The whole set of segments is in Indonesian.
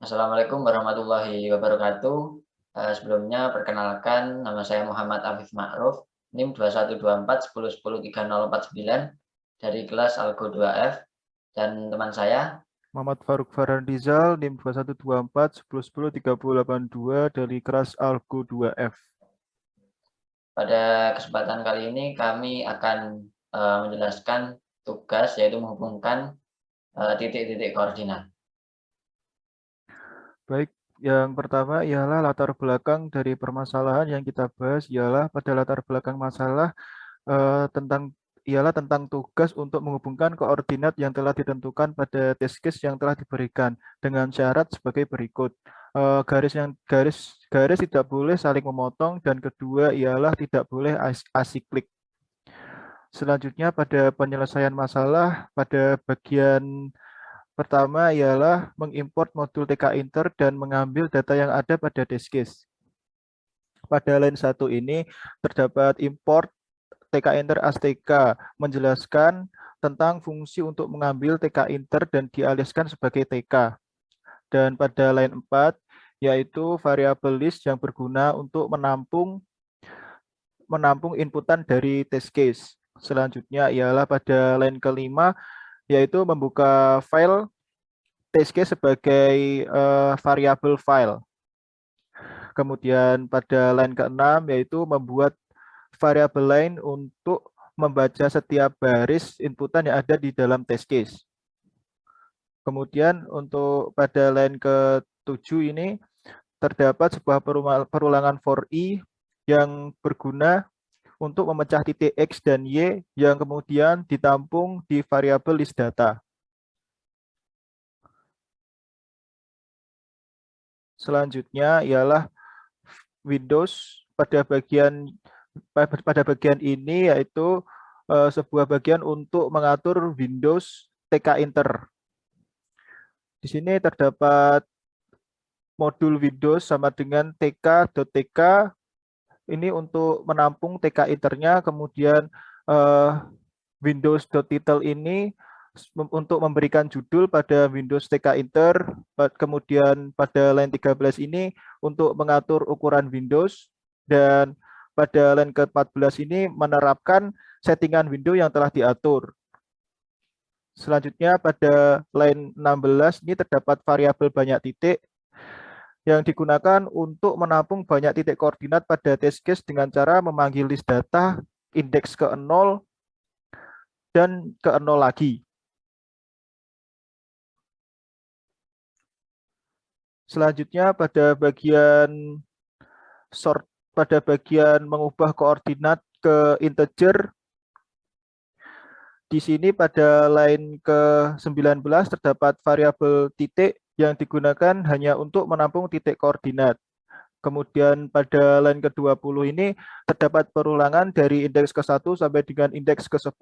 Assalamualaikum warahmatullahi wabarakatuh. Sebelumnya perkenalkan nama saya Muhammad Afif Ma'ruf, NIM 212410103049 dari kelas Algo 2F dan teman saya. Muhammad Faruk Farhandizal, NIM 212411103082 dari kelas Algo 2F. Pada kesempatan kali ini kami akan menjelaskan tugas, yaitu menghubungkan titik-titik koordinat. Baik, yang pertama ialah latar belakang dari permasalahan yang kita bahas ialah pada latar belakang masalah tentang tugas untuk menghubungkan koordinat yang telah ditentukan pada test case yang telah diberikan dengan syarat sebagai berikut. Garis tidak boleh saling memotong, dan kedua ialah tidak boleh asiklik. Selanjutnya pada penyelesaian masalah pada bagian pertama ialah mengimport modul TK-Inter dan mengambil data yang ada pada test case. Pada line 1 ini terdapat import TK-Inter ASTK menjelaskan tentang fungsi untuk mengambil TK-Inter dan dialiaskan sebagai TK. Dan pada line 4 yaitu variabel list yang berguna untuk menampung inputan dari test case. Selanjutnya ialah pada line kelima yaitu membuka file test case sebagai variabel file. Kemudian pada line ke-6 yaitu membuat variabel lain untuk membaca setiap baris inputan yang ada di dalam test case. Kemudian untuk pada line ke-7 ini terdapat sebuah perulangan for i yang berguna untuk memecah titik X dan Y yang kemudian ditampung di variabel list data. Selanjutnya ialah Windows pada bagian ini yaitu sebuah bagian untuk mengatur Windows TK-Inter. Di sini terdapat modul Windows sama dengan tk.tk ini untuk menampung TK-Internya, kemudian Windows.title ini untuk memberikan judul pada Windows TK-Inter, kemudian pada line 13 ini untuk mengatur ukuran Windows, dan pada line ke-14 ini menerapkan settingan Windows yang telah diatur. Selanjutnya pada line 16 ini terdapat variabel banyak titik yang digunakan untuk menampung banyak titik koordinat pada test case dengan cara memanggil list data indeks ke-0 dan ke-0 lagi. Selanjutnya pada bagian mengubah koordinat ke integer. Di sini pada line ke-19 terdapat variabel titik yang digunakan hanya untuk menampung titik koordinat. Kemudian pada line ke-20 ini terdapat perulangan dari indeks ke-1 sampai dengan indeks ke-10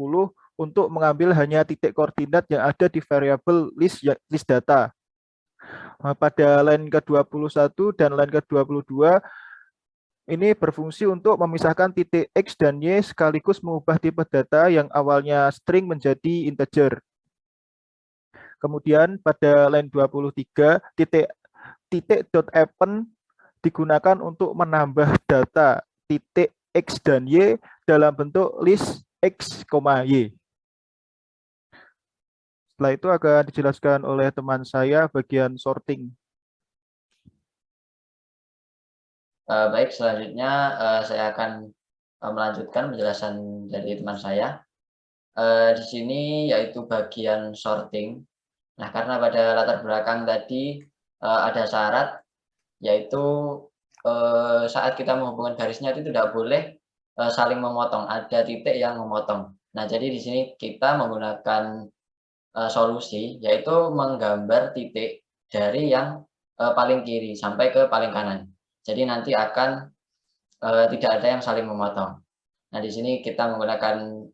untuk mengambil hanya titik koordinat yang ada di variabel list data. Pada line ke-21 dan line ke-22 ini berfungsi untuk memisahkan titik X dan Y sekaligus mengubah tipe data yang awalnya string menjadi integer. Kemudian pada line 23 titik.append digunakan untuk menambah data titik X dan Y dalam bentuk list X, Y. Setelah itu akan dijelaskan oleh teman saya bagian sorting. Baik, selanjutnya saya akan melanjutkan penjelasan dari teman saya. Di sini yaitu bagian sorting. Nah, karena pada latar belakang tadi ada syarat, yaitu saat kita menghubungkan garisnya itu tidak boleh saling memotong, ada titik yang memotong. Nah, jadi di sini kita menggunakan solusi, yaitu menggambar titik dari yang paling kiri sampai ke paling kanan. Jadi nanti akan tidak ada yang saling memotong. Nah, di sini kita menggunakan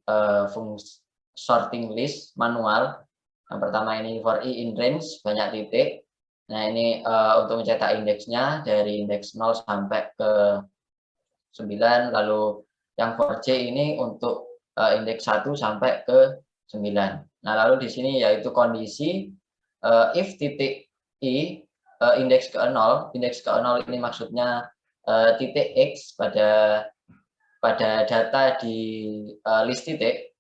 fungsi sorting list manual. Yang pertama ini for i in range, banyak titik. Nah, ini untuk mencetak indeksnya dari indeks 0 sampai ke 9, lalu yang for j ini untuk indeks 1 sampai ke 9. Nah, lalu di sini yaitu kondisi if titik i indeks ke 0, indeks ke 0 ini maksudnya titik X pada data di list titik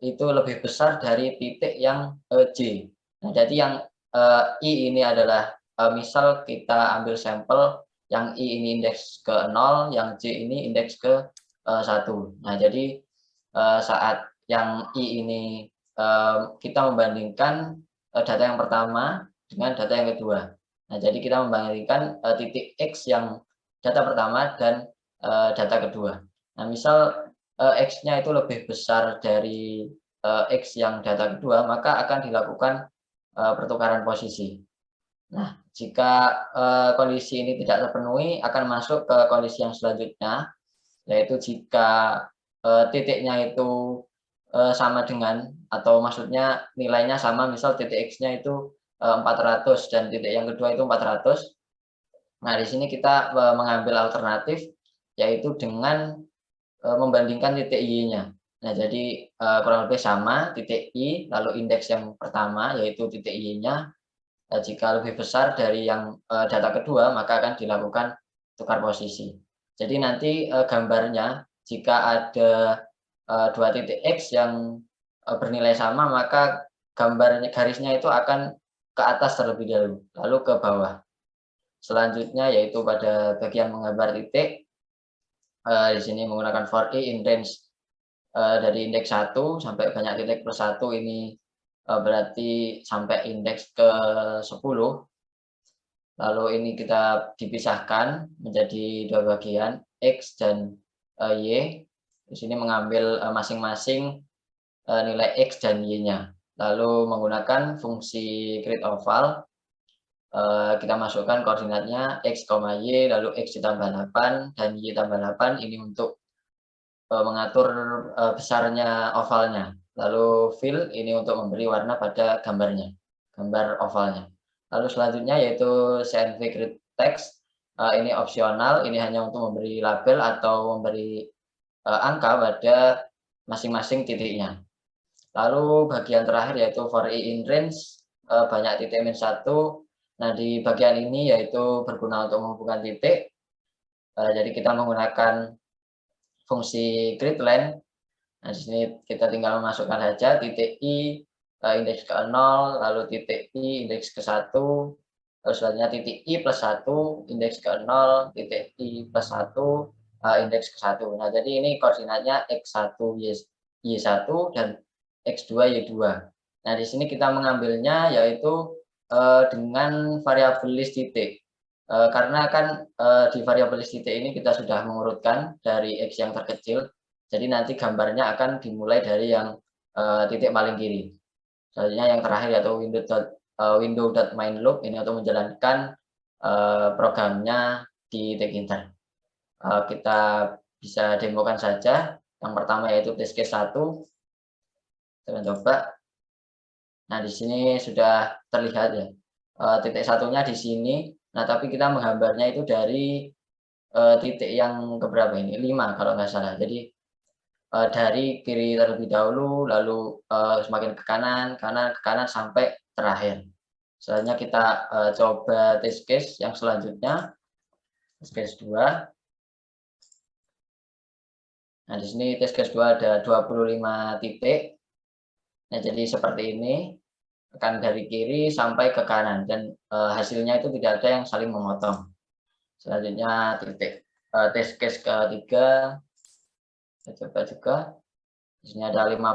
itu lebih besar dari titik yang J. Nah, jadi yang I ini adalah misal kita ambil sampel yang I ini indeks ke 0, yang J ini indeks ke 1. Nah, jadi saat yang I ini kita membandingkan data yang pertama dengan data yang kedua. Nah, jadi kita membandingkan titik X yang data pertama dan data kedua. Nah, misal X-nya itu lebih besar dari X yang data kedua, maka akan dilakukan pertukaran posisi. Nah, jika kondisi ini tidak terpenuhi, akan masuk ke kondisi yang selanjutnya, yaitu jika titiknya itu sama dengan, atau maksudnya nilainya sama, misal titik X-nya itu 400 dan titik yang kedua itu 400. Nah, di sini kita mengambil alternatif, yaitu dengan membandingkan titik Y-nya. Nah, jadi kurang lebih sama titik Y, lalu indeks yang pertama yaitu titik Y-nya, jika lebih besar dari yang data kedua, maka akan dilakukan tukar posisi. Jadi nanti gambarnya jika ada dua titik X yang bernilai sama, maka gambarnya garisnya itu akan ke atas terlebih dahulu, lalu ke bawah. Selanjutnya yaitu pada bagian menggambar titik, di sini menggunakan for i in range dari indeks 1 sampai banyak titik plus 1 ini berarti sampai indeks ke 10. Lalu ini kita dipisahkan menjadi dua bagian, X dan Y. Di sini mengambil masing-masing nilai X dan Y-nya. Lalu menggunakan fungsi create oval, kita masukkan koordinatnya X, Y, lalu X ditambah 8 dan Y tambah 8, ini untuk mengatur besarnya ovalnya. Lalu fill ini untuk memberi warna pada gambarnya, gambar ovalnya. Lalu selanjutnya yaitu CNV grid text, ini opsional, ini hanya untuk memberi label atau memberi angka pada masing-masing titiknya. Lalu bagian terakhir yaitu for i in range, banyak titik min 1. Nah, di bagian ini yaitu berguna untuk menghubungkan titik. Jadi kita menggunakan fungsi grid line. Nah, di sini kita tinggal memasukkan saja titik I indeks ke 0, lalu titik I indeks ke 1, lalu selanjutnya titik I plus 1 indeks ke 0, titik I plus 1 indeks ke 1. Nah, jadi ini koordinatnya X1 Y1 dan X2 Y2. Nah, di sini kita mengambilnya yaitu dengan variabel list titik. Karena kan di variabel list titik ini kita sudah mengurutkan dari X yang terkecil, jadi nanti gambarnya akan dimulai dari yang titik paling kiri. Selanjutnya yang terakhir yaitu window.mainloop, ini untuk menjalankan programnya di Tkinter. Kita bisa demokan saja. Yang pertama yaitu test case 1. Kita coba. Nah, di sini sudah terlihat ya, titik satunya di sini. Nah, tapi kita menggambarnya itu dari titik yang keberapa ini? 5 kalau nggak salah. Jadi dari kiri terlebih dahulu, lalu semakin ke kanan, kanan, ke kanan sampai terakhir. Selanjutnya kita coba test case yang selanjutnya, test case 2. Nah, di sini test case 2 ada 25 titik. Nah, jadi seperti ini, akan dari kiri sampai ke kanan dan hasilnya itu tidak ada yang saling memotong. Selanjutnya titik test case ketiga, kita coba juga. Di sini ada 50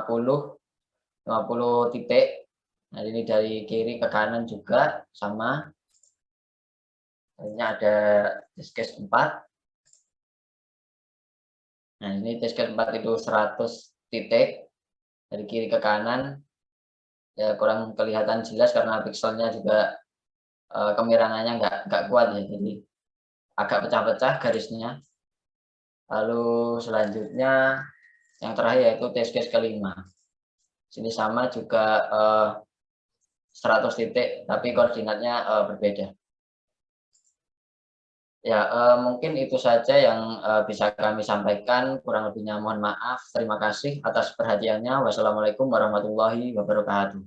titik. Nah, ini dari kiri ke kanan juga sama. Selanjutnya ada test case 4. Nah, ini test case 4 itu 100 titik dari kiri ke kanan. Ya, kurang kelihatan jelas karena pixelnya juga kemirangannya nggak kuat ya, jadi agak pecah-pecah garisnya. Lalu selanjutnya yang terakhir yaitu test case kelima. Sini sama juga 100 titik, tapi koordinatnya berbeda. Ya, mungkin itu saja yang bisa kami sampaikan. Kurang lebihnya mohon maaf. Terima kasih atas perhatiannya. Wassalamualaikum warahmatullahi wabarakatuh.